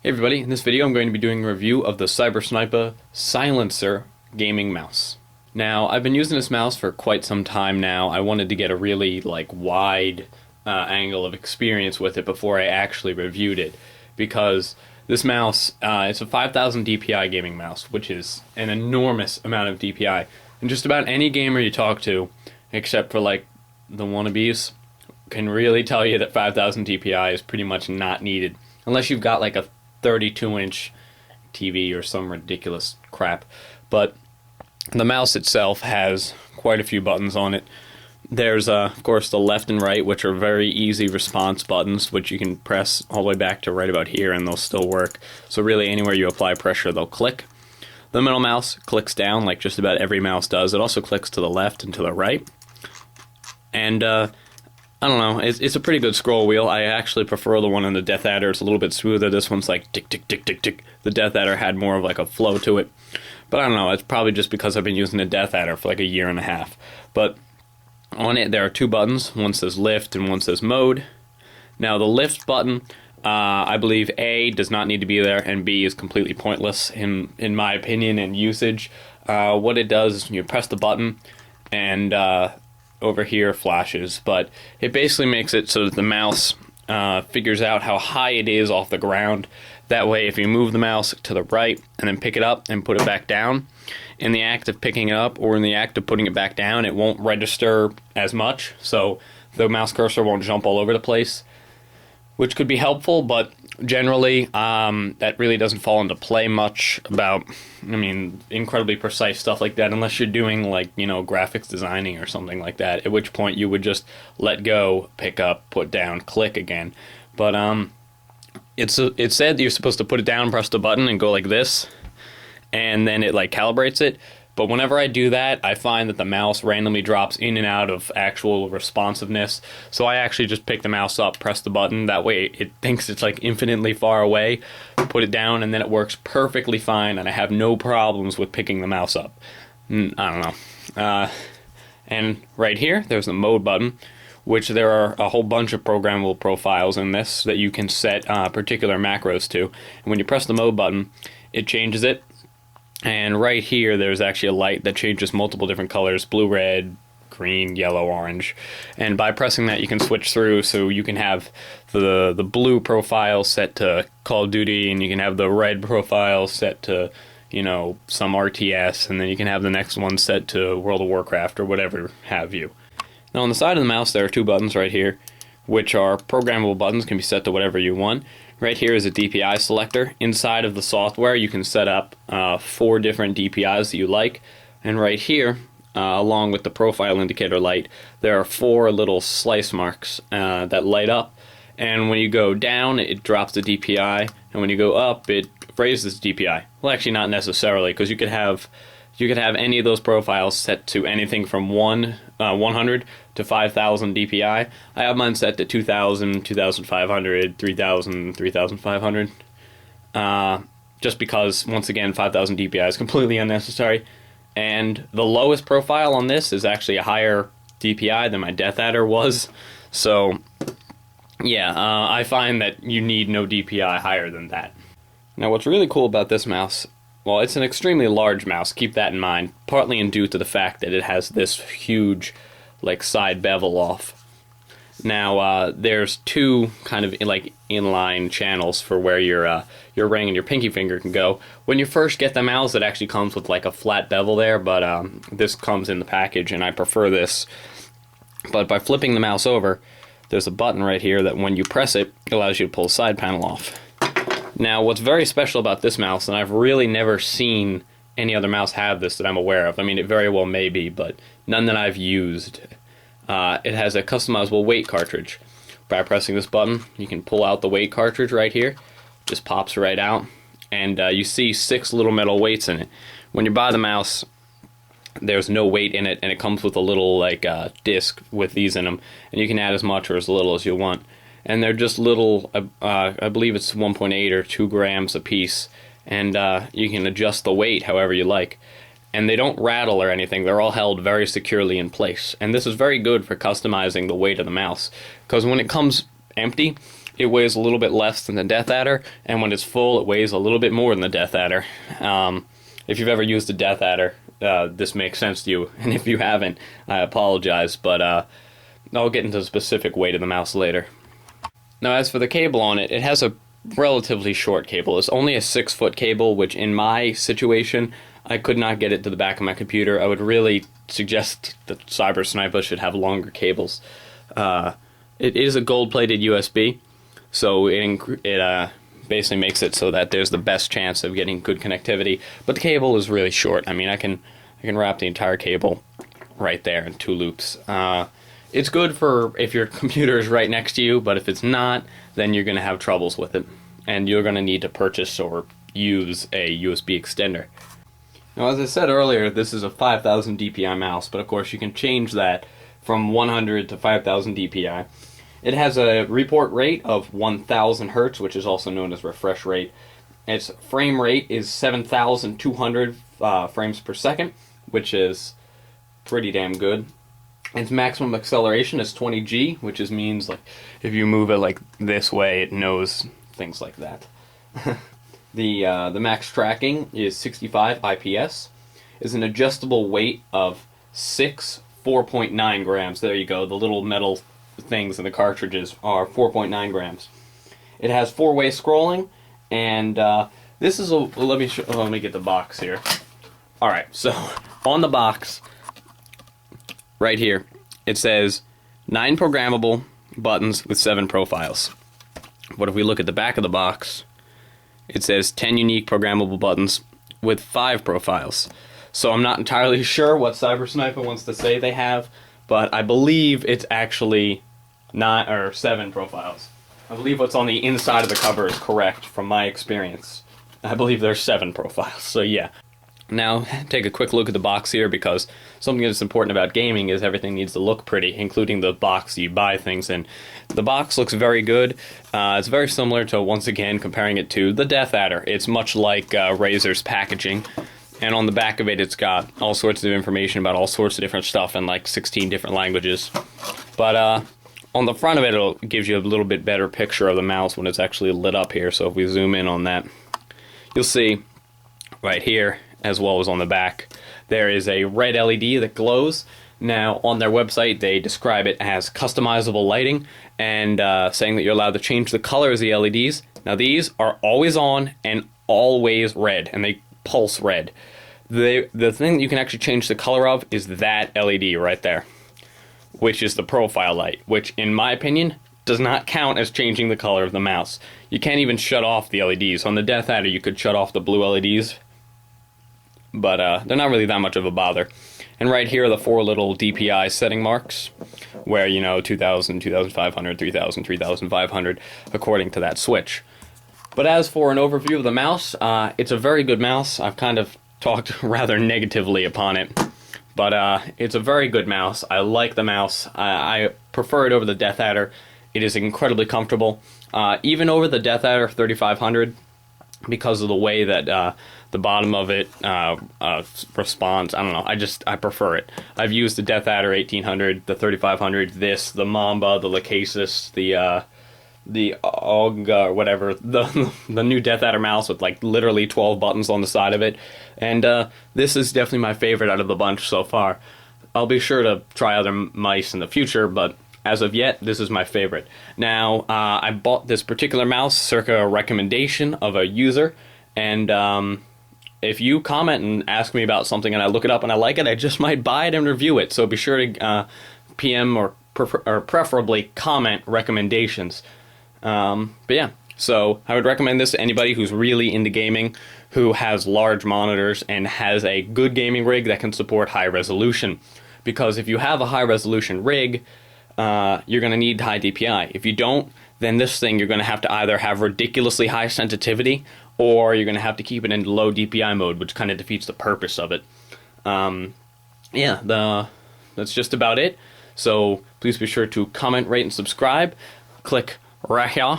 Hey everybody, in this video I'm going to be doing a review of the Snipa Silencer gaming mouse. Now, I've been using this mouse for quite some time now. I wanted to get a really wide angle of experience with it before I actually reviewed it, because this mouse, it's a 5000 DPI gaming mouse, which is an enormous amount of DPI. And just about any gamer you talk to, except for the wannabes, can really tell you that 5000 DPI is pretty much not needed. Unless you've got a 32-inch TV or some ridiculous crap. But the mouse itself has quite a few buttons on it. There's, of course, the left and right, which are very easy response buttons, which you can press all the way back to right about here and they'll still work. So really anywhere you apply pressure, they'll click. The middle mouse clicks down like just about every mouse does. It also clicks to the left and to the right. And I don't know, it's a pretty good scroll wheel. I actually prefer the one in the Death Adder. It's a little bit smoother. This one's like tick, tick, tick, tick, tick. The Death Adder had more of a flow to it. But I don't know, it's probably just because I've been using the Death Adder for a year and a half. But on it, there are two buttons. One says lift and one says mode. Now, the lift button, I believe A, does not need to be there, and B is completely pointless in my opinion and usage. What it does is you press the button and over here flashes, but it basically makes it so that the mouse figures out how high it is off the ground. That way, if you move the mouse to the right and then pick it up and put it back down, in the act of picking it up or in the act of putting it back down, it won't register as much, so the mouse cursor won't jump all over the place, which could be helpful, but generally that really doesn't fall into play much about, incredibly precise stuff like that, unless you're doing graphics designing or something like that, at which point you would just let go, pick up, put down, click again. But it said that you're supposed to put it down, press the button, and go like this, and then it calibrates it. But whenever I do that, I find that the mouse randomly drops in and out of actual responsiveness. So I actually just pick the mouse up, press the button. That way it thinks it's infinitely far away, put it down, and then it works perfectly fine, and I have no problems with picking the mouse up. I don't know. And right here, there's the mode button, which there are a whole bunch of programmable profiles in this that you can set particular macros to. And when you press the mode button, it changes it. And right here, there's actually a light that changes multiple different colors: blue, red, green, yellow, orange. And by pressing that, you can switch through, so you can have the blue profile set to Call of Duty, and you can have the red profile set to, some RTS, and then you can have the next one set to World of Warcraft or whatever have you. Now, on the side of the mouse, there are two buttons right here, which are programmable buttons, can be set to whatever you want. Right here is a DPI selector. Inside of the software, you can set up 4 different DPIs that you like. And right here, along with the profile indicator light, there are 4 little slice marks that light up. And when you go down, it drops the DPI. And when you go up, it raises the DPI. Well, actually, not necessarily, because you could have any of those profiles set to anything from 100 to 5000 DPI. I have mine set to 2000, 2500, 3000, 3500. Just because, once again, 5000 DPI is completely unnecessary. And the lowest profile on this is actually a higher DPI than my Death Adder was. So, yeah, I find that you need no DPI higher than that. Now, what's really cool about this mouse, well, it's an extremely large mouse, keep that in mind, partly due to the fact that it has this huge, side bevel off. Now, there's 2 kind of inline channels for where your ring and your pinky finger can go. When you first get the mouse, it actually comes with a flat bevel there, but this comes in the package, and I prefer this. But by flipping the mouse over, there's a button right here that when you press it, it allows you to pull the side panel off. Now, what's very special about this mouse, and I've really never seen any other mouse have this that I'm aware of. It very well may be, but none that I've used. It has a customizable weight cartridge. By pressing this button, you can pull out the weight cartridge right here. Just pops right out, and you see 6 little metal weights in it. When you buy the mouse, there's no weight in it, and it comes with a little disc with these in them, and you can add as much or as little as you want. And they're just little, I believe it's 1.8 or 2 grams a piece, and you can adjust the weight however you like. And they don't rattle or anything, they're all held very securely in place. And this is very good for customizing the weight of the mouse, because when it comes empty, it weighs a little bit less than the Death Adder, and when it's full, it weighs a little bit more than the Death Adder. If you've ever used a Death Adder, this makes sense to you, and if you haven't, I apologize, but I'll get into the specific weight of the mouse later. Now, as for the cable on it, it has a relatively short cable. It's only a 6-foot cable, which in my situation, I could not get it to the back of my computer. I would really suggest that Cyber Snipa should have longer cables. It is a gold-plated USB, so it basically makes it so that there's the best chance of getting good connectivity. But the cable is really short. I mean, I can wrap the entire cable right there in 2 loops. It's good for if your computer is right next to you, but if it's not, then you're going to have troubles with it, and you're going to need to purchase or use a USB extender. Now, as I said earlier, this is a 5000 DPI mouse, but of course you can change that from 100 to 5000 DPI. It has a report rate of 1000 Hertz, which is also known as refresh rate. Its frame rate is 7200 frames per second, which is pretty damn good. Its maximum acceleration is 20G, which means like if you move it like this way, it knows things like that. The max tracking is 65 IPS. Is an adjustable weight of 4.9 grams. There you go. The little metal things in the cartridges are 4.9 grams. It has 4-way scrolling, and this is a. Let me get the box here. All right, so on the box, right here, it says 9 programmable buttons with 7 profiles. But if we look at the back of the box, it says 10 unique programmable buttons with 5 profiles. So I'm not entirely sure what Cyber Snipa wants to say they have, but I believe it's actually 9 or 7 profiles. I believe what's on the inside of the cover is correct from my experience. I believe there's 7 profiles, so yeah. Now, take a quick look at the box here, because something that's important about gaming is everything needs to look pretty, including the box you buy things in. The box looks very good. It's very similar to, once again, comparing it to the Death Adder. It's much like Razer's packaging, and on the back of it, it's got all sorts of information about all sorts of different stuff in like 16 different languages. But on the front of it, it gives you a little bit better picture of the mouse when it's actually lit up here. So if we zoom in on that, you'll see right here, as well as on the back, there is a red LED that glows. Now, on their website, they describe it as customizable lighting, and saying that you're allowed to change the colors of the LEDs. Now, these are always on and always red, and they pulse red. The thing that you can actually change the color of is that LED right there, which is the profile light, which, in my opinion, does not count as changing the color of the mouse. You can't even shut off the LEDs. On the Death Adder, you could shut off the blue LEDs, but they're not really that much of a bother. And right here are the 4 little DPI setting marks, where, you know, 2000, 2500, 3000, 3500, according to that switch. But as for an overview of the mouse, it's a very good mouse. I've kind of talked rather negatively upon it, but it's a very good mouse. I like the mouse. I prefer it over the Death Adder. It is incredibly comfortable, even over the Death Adder 3500, because of the way that the bottom of it responds. I don't know. I prefer it. I've used the Death Adder 1800, the 3500, the Mamba, the Lacasis, the OG, whatever, the new Death Adder mouse with like literally 12 buttons on the side of it, and this is definitely my favorite out of the bunch so far. I'll be sure to try other mice in the future, but as of yet, this is my favorite. Now, I bought this particular mouse circa a recommendation of a user, and if you comment and ask me about something and I look it up and I like it, I just might buy it and review it. So be sure to PM or preferably comment recommendations. But yeah, so I would recommend this to anybody who's really into gaming, who has large monitors and has a good gaming rig that can support high resolution. Because if you have a high resolution rig, you're going to need high DPI. If you don't, then this thing you're going to have to either have ridiculously high sensitivity, or you're going to have to keep it in low DPI mode, which kind of defeats the purpose of it. Yeah, that's just about it. So please be sure to comment, rate, and subscribe. Click right here,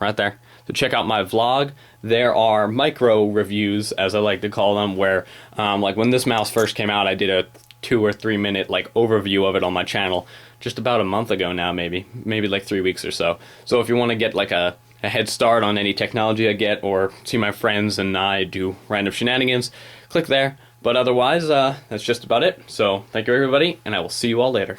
right there, to check out my vlog. There are micro reviews, as I like to call them, where like when this mouse first came out, I did a 2 or 3 minute like overview of it on my channel just about a month ago now, maybe like 3 weeks or so. So if you want to get like a head start on any technology I get, or see my friends and I do random shenanigans, click there. But otherwise, that's just about it. So thank you everybody, and I will see you all later.